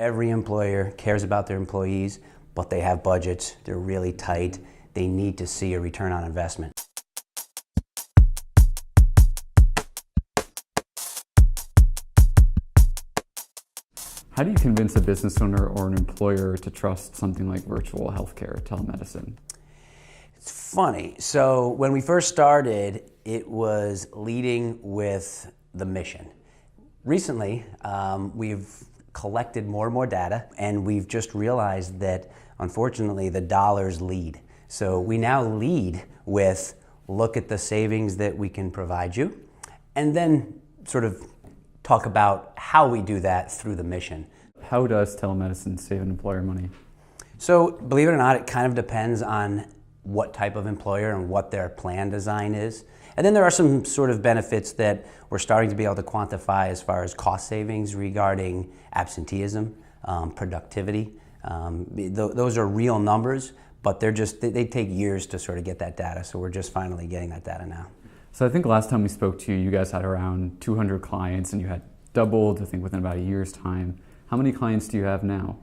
every employer cares about their employees, but they have budgets, they're really tight, they need to see a return on investment. How do you convince a business owner or an employer to trust something like virtual healthcare, telemedicine? It's funny. So when we first started, it was leading with the mission. Recently, we've collected more and more data, and we've just realized that, unfortunately, the dollars lead. So we now lead with, look at the savings that we can provide you, and then sort of talk about how we do that through the mission. How does telemedicine save an employer money? So, believe it or not, it kind of depends on what type of employer and what their plan design is. And then there are some sort of benefits that we're starting to be able to quantify as far as cost savings regarding absenteeism, productivity. Those are real numbers, but they take years to sort of get that data, so we're just finally getting that data now. So I think last time we spoke to you, you guys had around 200 clients and you had doubled, I think, within about a year's time. How many clients do you have now?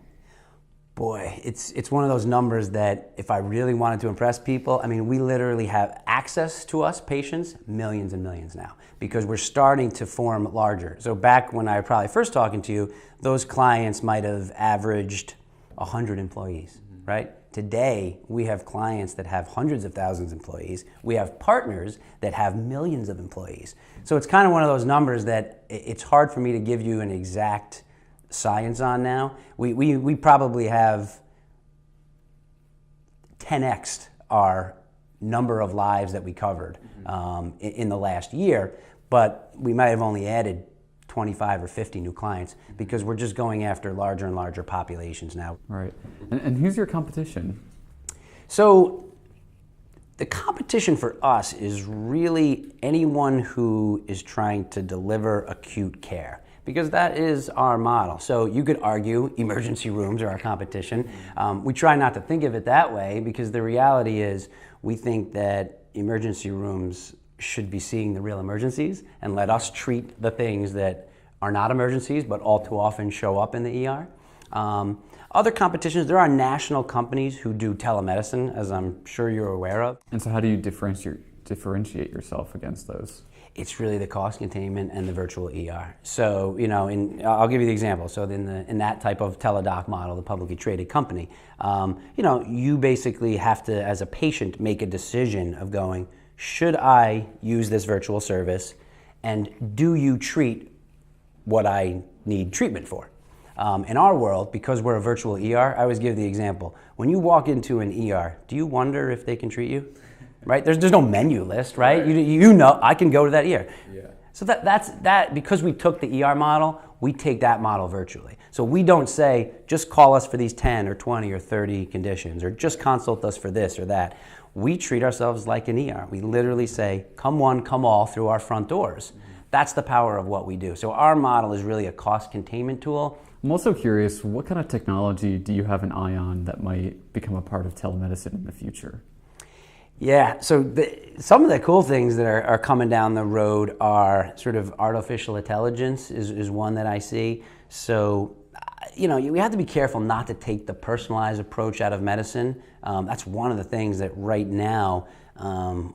Boy, it's one of those numbers that if I really wanted to impress people, I mean, we literally have access to us, patients, millions and millions now, because we're starting to form larger. So back when I was probably first talking to you, those clients might have averaged 100 employees, right? Today, we have clients that have hundreds of thousands of employees. We have partners that have millions of employees. So it's kind of one of those numbers that it's hard for me to give you an exact science on now. We probably have 10x'd our number of lives that we covered in the last year, but we might have only added 25 or 50 new clients because we're just going after larger and larger populations now. Right. And who's your competition? So the competition for us is really anyone who is trying to deliver acute care, because that is our model. So you could argue emergency rooms are our competition. We try not to think of it that way because the reality is we think that emergency rooms should be seeing the real emergencies and let us treat the things that are not emergencies but all too often show up in the ER. Other competitions, there are national companies who do telemedicine, as I'm sure you're aware of. And so how do you differentiate yourself against those? It's really the cost containment and the virtual ER. So, I'll give you the example. So in that type of teledoc model, the publicly traded company, you basically have to, as a patient, make a decision of going, should I use this virtual service, and do you treat what I need treatment for? In our world, because we're a virtual ER, I always give the example. When you walk into an ER, do you wonder if they can treat you? Right? There's no menu list, right? You know, I can go to that ER. Yeah. So that's because we took the ER model, we take that model virtually. So we don't say, just call us for these 10 or 20 or 30 conditions, or just consult us for this or that. We treat ourselves like an ER. We literally say, come one, come all through our front doors. That's the power of what we do. So our model is really a cost containment tool. I'm also curious, what kind of technology do you have an eye on that might become a part of telemedicine in the future? Yeah, so some of the cool things that are coming down the road are sort of artificial intelligence is one that I see. So, we have to be careful not to take the personalized approach out of medicine. That's one of the things that right now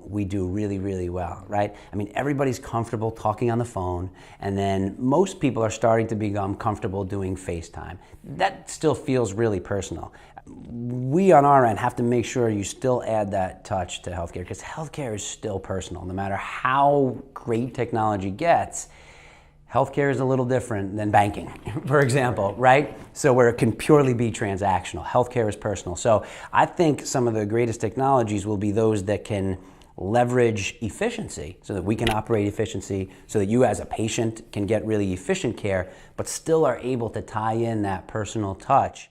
we do really, really well, right? I mean, everybody's comfortable talking on the phone, and then most people are starting to become comfortable doing FaceTime. That still feels really personal. We on our end have to make sure you still add that touch to healthcare, because healthcare is still personal. No matter how great technology gets, healthcare is a little different than banking, for example, right? So where it can purely be transactional, healthcare is personal. So I think some of the greatest technologies will be those that can leverage efficiency so that we can operate efficiency, so that you as a patient can get really efficient care, but still are able to tie in that personal touch.